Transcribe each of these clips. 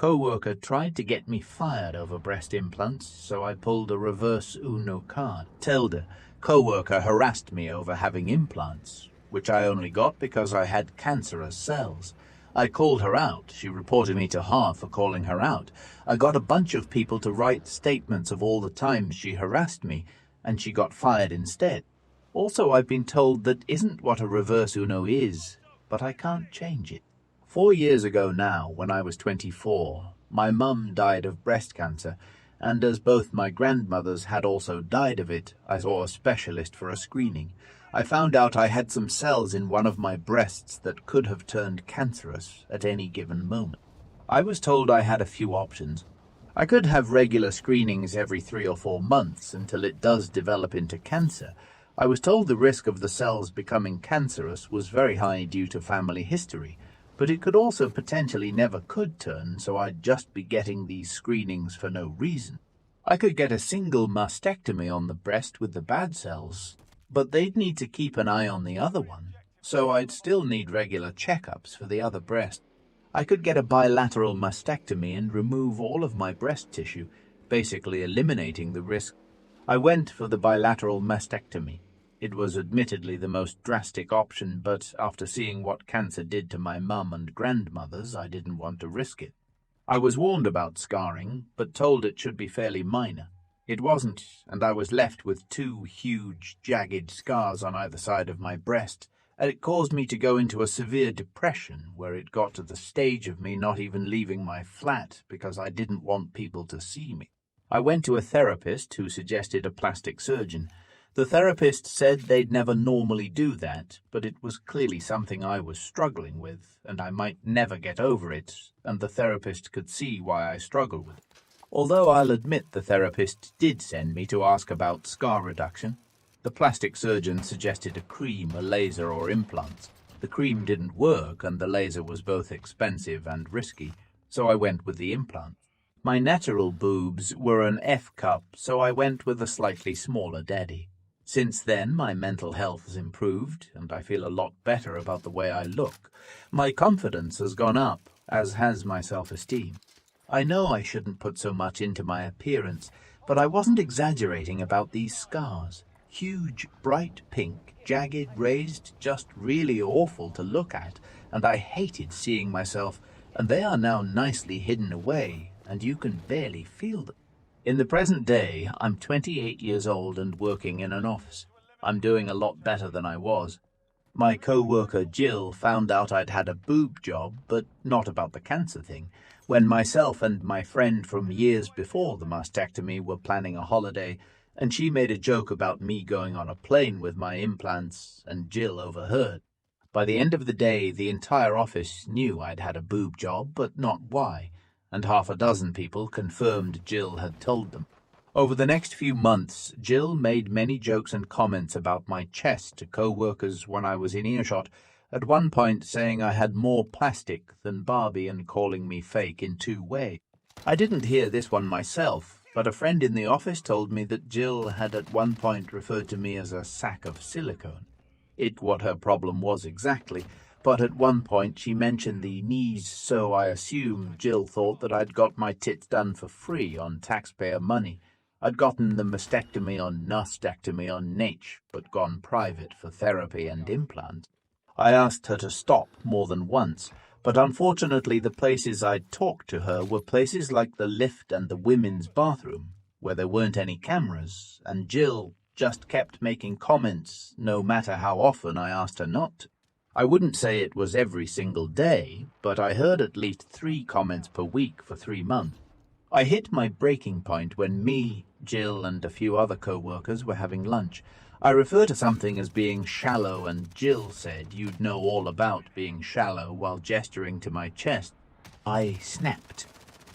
Coworker tried to get me fired over breast implants, so I pulled a reverse Uno card. Told her coworker harassed me over having implants, which I only got because I had cancerous cells. I called her out. She reported me to Har for calling her out. I got a bunch of people to write statements of all the times she harassed me, and she got fired instead. Also, I've been told that isn't what a reverse Uno is, but I can't change it. 4 years ago now, when I was 24, my mum died of breast cancer, and as both my grandmothers had also died of it, I saw a specialist for a screening. I found out I had some cells in one of my breasts that could have turned cancerous at any given moment. I was told I had a few options. I could have regular screenings every 3 or 4 months until it does develop into cancer. I was told the risk of the cells becoming cancerous was very high due to family history, but it could also potentially never could turn, so I'd just be getting these screenings for no reason. I could get a single mastectomy on the breast with the bad cells, but they'd need to keep an eye on the other one, so I'd still need regular checkups for the other breast. I could get a bilateral mastectomy and remove all of my breast tissue, basically eliminating the risk. I went for the bilateral mastectomy. It was admittedly the most drastic option, but after seeing what cancer did to my mum and grandmothers, I didn't want to risk it. I was warned about scarring, but told it should be fairly minor. It wasn't, and I was left with 2 huge, jagged scars on either side of my breast, and it caused me to go into a severe depression where it got to the stage of me not even leaving my flat because I didn't want people to see me. I went to a therapist who suggested a plastic surgeon. The therapist said they'd never normally do that, but it was clearly something I was struggling with, and I might never get over it, and the therapist could see why I struggled with it. Although I'll admit the therapist did send me to ask about scar reduction. The plastic surgeon suggested a cream, a laser, or implants. The cream didn't work, and the laser was both expensive and risky, so I went with the implant. My natural boobs were an F cup, so I went with a slightly smaller daddy. Since then, my mental health has improved, and I feel a lot better about the way I look. My confidence has gone up, as has my self-esteem. I know I shouldn't put so much into my appearance, but I wasn't exaggerating about these scars. Huge, bright pink, jagged, raised, just really awful to look at, and I hated seeing myself, and they are now nicely hidden away, and you can barely feel them. In the present day, I'm 28 years old and working in an office. I'm doing a lot better than I was. My co-worker Jill found out I'd had a boob job, but not about the cancer thing, when myself and my friend from years before the mastectomy were planning a holiday, and she made a joke about me going on a plane with my implants, and Jill overheard. By the end of the day, the entire office knew I'd had a boob job, but not why, and half a dozen people confirmed Jill had told them. Over the next few months, Jill made many jokes and comments about my chest to co-workers when I was in earshot, at one point saying I had more plastic than Barbie and calling me fake in 2 ways. I didn't hear this one myself, but a friend in the office told me that Jill had at one point referred to me as a sack of silicone. It what her problem was exactly, but at one point she mentioned the knees, so I assume Jill thought that I'd got my tits done for free on taxpayer money. I'd gotten the mastectomy on Nate, but gone private for therapy and implants. I asked her to stop more than once, but unfortunately the places I'd talked to her were places like the lift and the women's bathroom, where there weren't any cameras, and Jill just kept making comments no matter how often I asked her not to. I wouldn't say it was every single day, but I heard at least 3 comments per week for 3 months. I hit my breaking point when me, Jill, and a few other co-workers were having lunch. I refer to something as being shallow, and Jill said you'd know all about being shallow while gesturing to my chest. I snapped.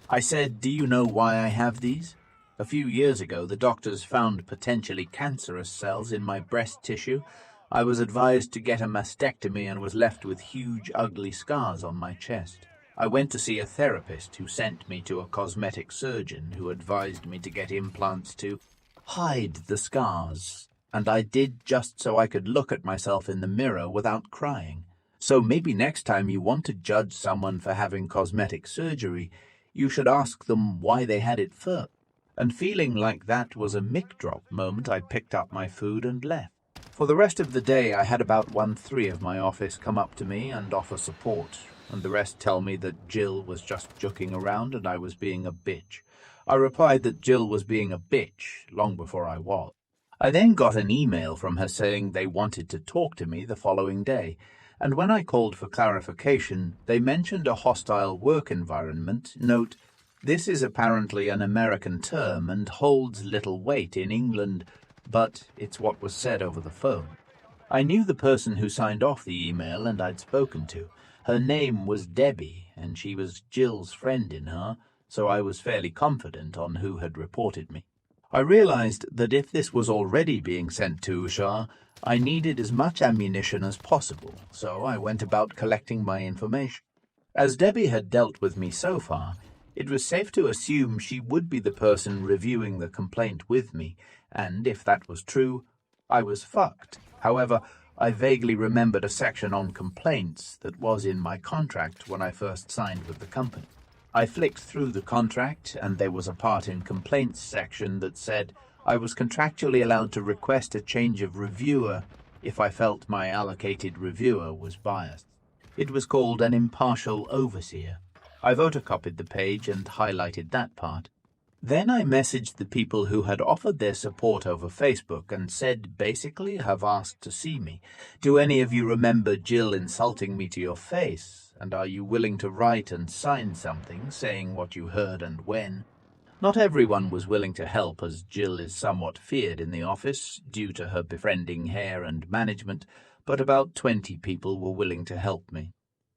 I said, "Do you know why I have these? A few years ago, the doctors found potentially cancerous cells in my breast tissue. I was advised to get a mastectomy and was left with huge, ugly scars on my chest. I went to see a therapist who sent me to a cosmetic surgeon who advised me to get implants to hide the scars, and I did just so I could look at myself in the mirror without crying. So maybe next time you want to judge someone for having cosmetic surgery, You should ask them why they had it first. And feeling like that was a mic drop moment, I picked up my food and left. For the rest of the day, I had about 1/3 of my office come up to me and offer support, and the rest tell me that Jill was just joking around and I was being a bitch. I replied that Jill was being a bitch long before I was. I then got an email from her saying they wanted to talk to me the following day, and when I called for clarification, they mentioned a hostile work environment. Note, this is apparently an American term and holds little weight in England, but it's what was said over the phone. I knew the person who signed off the email and I'd spoken to. Her name was Debbie, and she was Jill's friend in her, so I was fairly confident on who had reported me. I realized that if this was already being sent to Shah, I needed as much ammunition as possible, so I went about collecting my information. As Debbie had dealt with me so far, it was safe to assume she would be the person reviewing the complaint with me, and if that was true, I was fucked. However, I vaguely remembered a section on complaints that was in my contract when I first signed with the company. I flicked through the contract, and there was a part in complaints section that said I was contractually allowed to request a change of reviewer if I felt my allocated reviewer was biased. It was called an impartial overseer. I photocopied the page and highlighted that part. Then I messaged the people who had offered their support over Facebook and said basically have asked to see me. Do any of you remember Jill insulting me to your face? And are you willing to write and sign something saying what you heard and when? Not everyone was willing to help, as Jill is somewhat feared in the office due to her befriending hair and management, but about 20 people were willing to help me.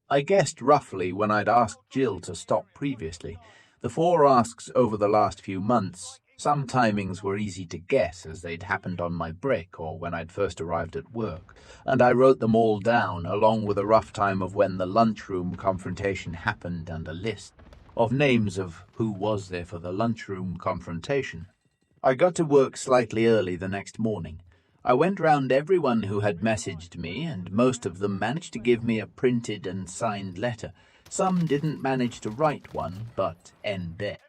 I guessed roughly when I'd asked Jill to stop previously. The 4 asks over the last few months, some timings were easy to guess as they'd happened on my break or when I'd first arrived at work, and I wrote them all down along with a rough time of when the lunchroom confrontation happened and a list of names of who was there for the lunchroom confrontation. I got to work slightly early the next morning. I went round everyone who had messaged me, and most of them managed to give me a printed and signed letter. Some didn't manage to write one, but bet.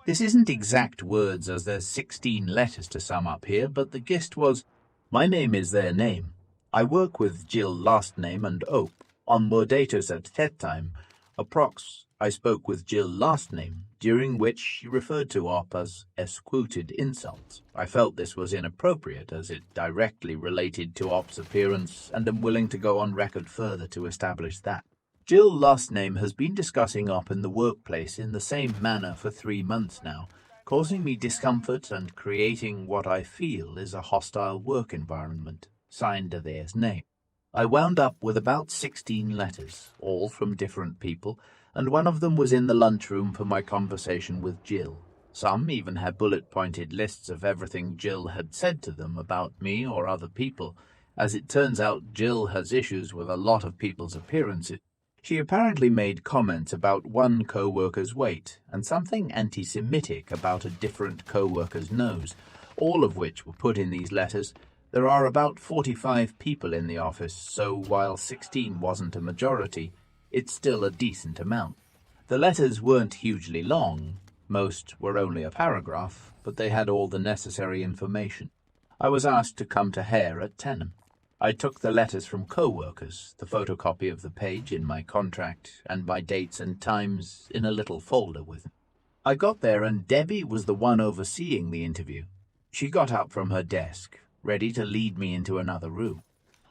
This isn't exact words as there's 16 letters to sum up here, but the gist was, my name is their name. I work with Jill last name and Ope on more datas at that time. Approx, I spoke with Jill last name, during which she referred to Op as esquoted insults. I felt this was inappropriate as it directly related to Op's appearance, and am willing to go on record further to establish that. Jill last name has been discussing Op in the workplace in the same manner for 3 months now, causing me discomfort and creating what I feel is a hostile work environment, signed their name. I wound up with about 16 letters, all from different people, and one of them was in the lunchroom for my conversation with Jill. Some even had bullet-pointed lists of everything Jill had said to them about me or other people. As it turns out, Jill has issues with a lot of people's appearances. She apparently made comments about one co-worker's weight and something anti-Semitic about a different co-worker's nose, all of which were put in these letters. There are about 45 people in the office, so while 16 wasn't a majority, it's still a decent amount. The letters weren't hugely long. Most were only a paragraph, but they had all the necessary information. I was asked to come to Hare at 10. I took the letters from co-workers, the photocopy of the page in my contract, and my dates and times in a little folder with me. I got there and Debbie was the one overseeing the interview. She got up from her desk, ready to lead me into another room.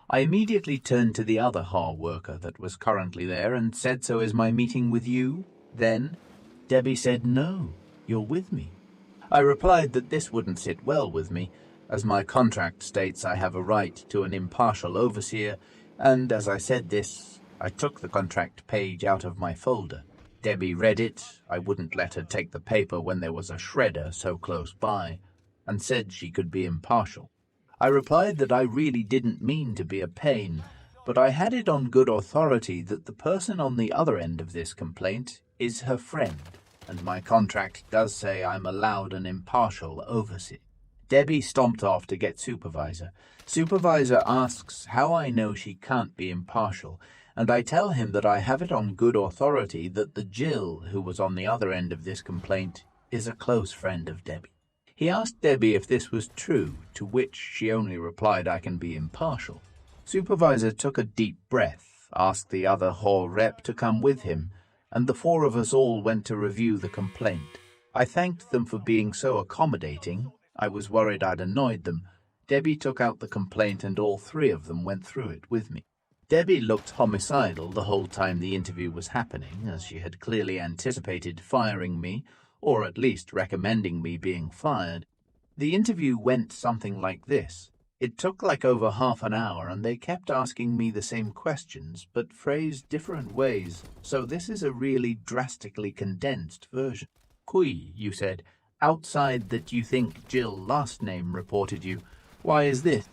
I immediately turned to the other hall worker that was currently there and said, "So is my meeting with you?" Then Debbie said, "No, you're with me." I replied that this wouldn't sit well with me, as my contract states I have a right to an impartial overseer, and as I said this, I took the contract page out of my folder. Debbie read it. I wouldn't let her take the paper when there was a shredder so close by, and said she could be impartial. I replied that I really didn't mean to be a pain, but I had it on good authority that the person on the other end of this complaint is her friend, and my contract does say I'm allowed an impartial overseer. Debbie stomped off to get supervisor. Supervisor asks how I know she can't be impartial, and I tell him that I have it on good authority that the Jill who was on the other end of this complaint is a close friend of Debbie. He asked Debbie if this was true, to which she only replied, "I can be impartial." Supervisor took a deep breath, asked the other hall rep to come with him, and the four of us all went to review the complaint. I thanked them for being so accommodating. I was worried I'd annoyed them. Debbie took out the complaint and all three of them went through it with me. Debbie looked homicidal the whole time the interview was happening, as she had clearly anticipated firing me, or at least recommending me being fired. The interview went something like this. It took like over half an hour, and they kept asking me the same questions, but phrased different ways, so this is a really drastically condensed version. "Kui," you said, "outside that you think Jill last name reported you. Why is this?"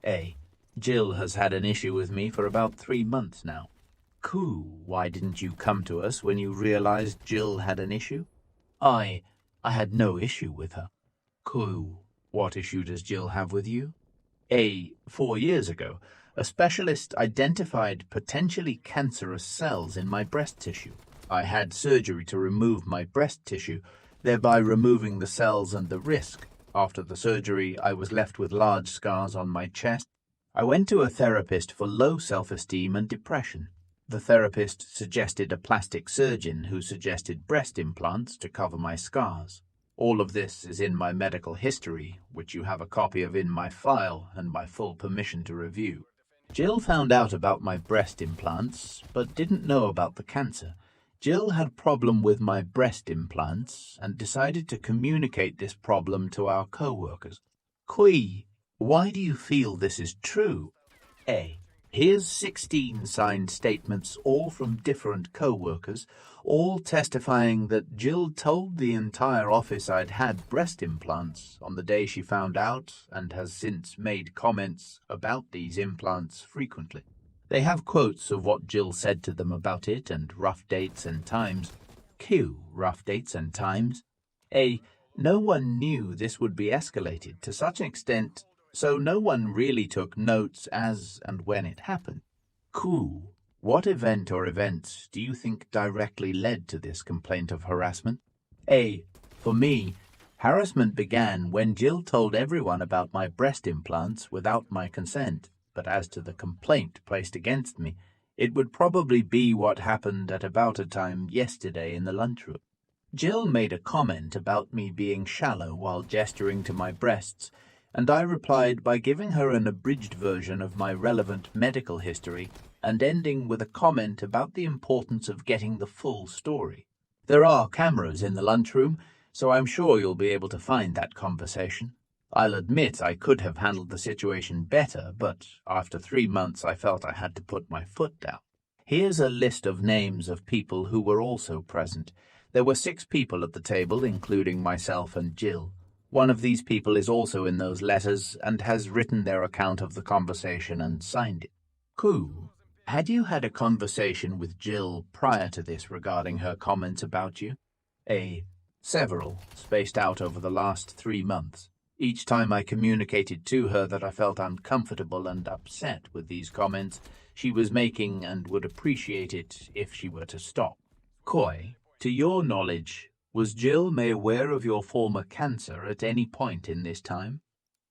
A. Jill has had an issue with me for about 3 months now. Ku, why didn't you come to us when you realized Jill had an issue? I had no issue with her. Ku, what issue does Jill have with you? A. 4 years ago, a specialist identified potentially cancerous cells in my breast tissue. I had surgery to remove my breast tissue, thereby removing the cells and the risk. After the surgery, I was left with large scars on my chest. I went to a therapist for low self-esteem and depression. The therapist suggested a plastic surgeon who suggested breast implants to cover my scars. All of this is in my medical history, which you have a copy of in my file and my full permission to review. Jill found out about my breast implants, but didn't know about the cancer. Jill had problem with my breast implants and decided to communicate this problem to our co-workers. Kui, why do you feel this is true? A. Here's 16 signed statements, all from different co-workers, all testifying that Jill told the entire office I'd had breast implants on the day she found out and has since made comments about these implants frequently. They have quotes of what Jill said to them about it and rough dates and times. Q. Rough dates and times. A. No one knew this would be escalated to such an extent, so no one really took notes as and when it happened. Q. What event or events do you think directly led to this complaint of harassment? A. For me, harassment began when Jill told everyone about my breast implants without my consent. But as to the complaint placed against me, it would probably be what happened at about a time yesterday in the lunchroom. Jill made a comment about me being shallow while gesturing to my breasts, and I replied by giving her an abridged version of my relevant medical history and ending with a comment about the importance of getting the full story. There are cameras in the lunchroom, so I'm sure you'll be able to find that conversation. I'll admit I could have handled the situation better, but after 3 months I felt I had to put my foot down. Here's a list of names of people who were also present. There were 6 people at the table, including myself and Jill. One of these people is also in those letters and has written their account of the conversation and signed it. Ku, had you had a conversation with Jill prior to this regarding her comments about you? A. Several, spaced out over the last 3 months. Each time I communicated to her that I felt uncomfortable and upset with these comments she was making and would appreciate it if she were to stop. Koi, to your knowledge, was Jill made aware of your former cancer at any point in this time?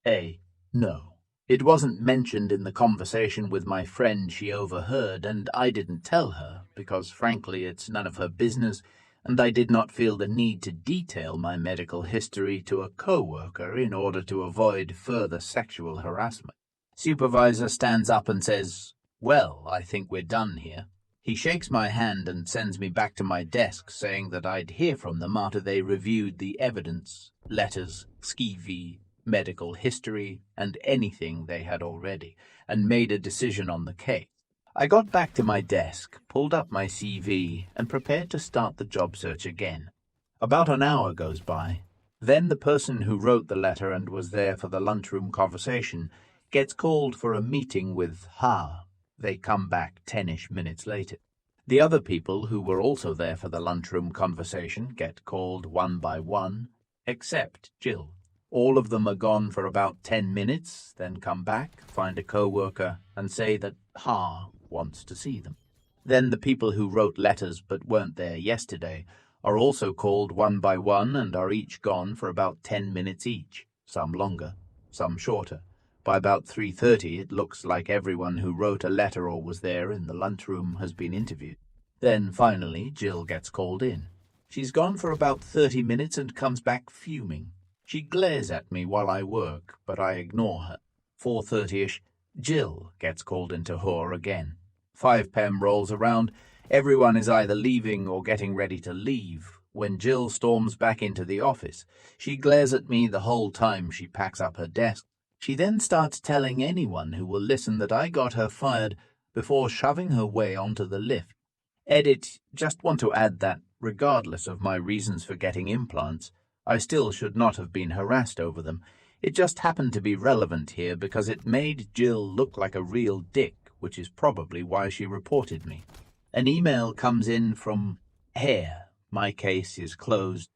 A. No. It wasn't mentioned in the conversation with my friend she overheard, and I didn't tell her, because frankly it's none of her business, and I did not feel the need to detail my medical history to a co-worker in order to avoid further sexual harassment. Supervisor stands up and says, "Well, I think we're done here." He shakes my hand and sends me back to my desk, saying that I'd hear from them after they reviewed the evidence, letters, CV, medical history, and anything they had already, and made a decision on the case. I got back to my desk, pulled up my CV, and prepared to start the job search again. About an hour goes by. Then the person who wrote the letter and was there for the lunchroom conversation gets called for a meeting with Ha. They come back 10-ish minutes later. The other people who were also there for the lunchroom conversation get called one by one, except Jill. All of them are gone for about 10 minutes, then come back, find a co-worker, and say that Ha wants to see them. Then the people who wrote letters but weren't there yesterday are also called one by one and are each gone for about 10 minutes each, some longer, some shorter. By about 3:30, it looks like everyone who wrote a letter or was there in the lunchroom has been interviewed. Then, finally, Jill gets called in. She's gone for about 30 minutes and comes back fuming. She glares at me while I work, but I ignore her. 4:30ish, Jill gets called into Hoare again. 5 p.m. rolls around. Everyone is either leaving or getting ready to leave when Jill storms back into the office. She glares at me the whole time she packs up her desk. She then starts telling anyone who will listen that I got her fired before shoving her way onto the lift. Edit, just want to add that, regardless of my reasons for getting implants, I still should not have been harassed over them. It just happened to be relevant here because it made Jill look like a real dick, which is probably why she reported me. An email comes in from Hare. My case is closed.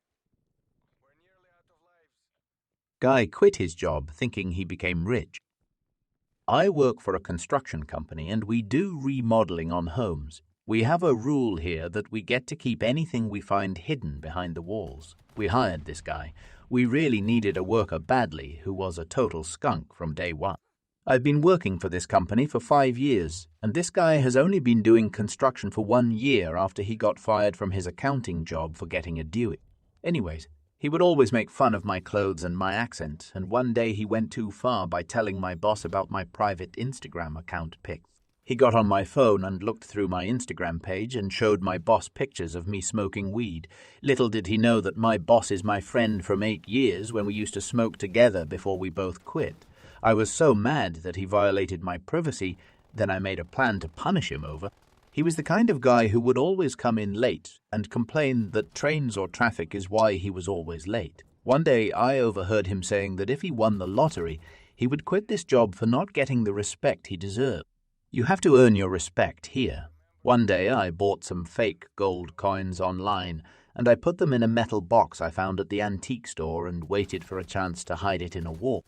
Guy quit his job thinking he became rich. I work for a construction company and we do remodeling on homes. We have a rule here that we get to keep anything we find hidden behind the walls. We hired this guy. We really needed a worker badly who was a total skunk from day one. I've been working for this company for 5 years, and this guy has only been doing construction for 1 year after he got fired from his accounting job for getting a Dewey. Anyways, he would always make fun of my clothes and my accent, and one day he went too far by telling my boss about my private Instagram account pics. He got on my phone and looked through my Instagram page and showed my boss pictures of me smoking weed. Little did he know that my boss is my friend from 8 years when we used to smoke together before we both quit. I was so mad that he violated my privacy, then I made a plan to punish him over. He was the kind of guy who would always come in late and complain that trains or traffic is why he was always late. One day I overheard him saying that if he won the lottery, he would quit this job for not getting the respect he deserved. You have to earn your respect here. One day I bought some fake gold coins online, and I put them in a metal box I found at the antique store and waited for a chance to hide it in a wall.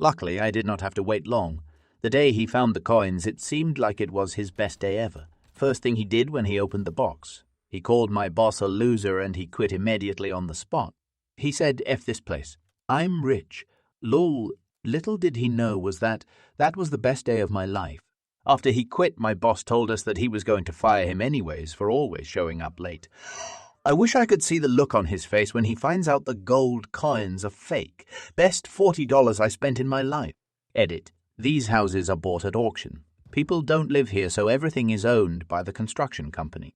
Luckily, I did not have to wait long. The day he found the coins, it seemed like it was his best day ever. First thing he did when he opened the box, he called my boss a loser and he quit immediately on the spot. He said, F this place. I'm rich. Lol, little did he know was that was the best day of my life. After he quit, my boss told us that he was going to fire him anyways for always showing up late. I wish I could see the look on his face when he finds out the gold coins are fake. Best $40 I spent in my life. Edit. These houses are bought at auction. People don't live here, so everything is owned by the construction company.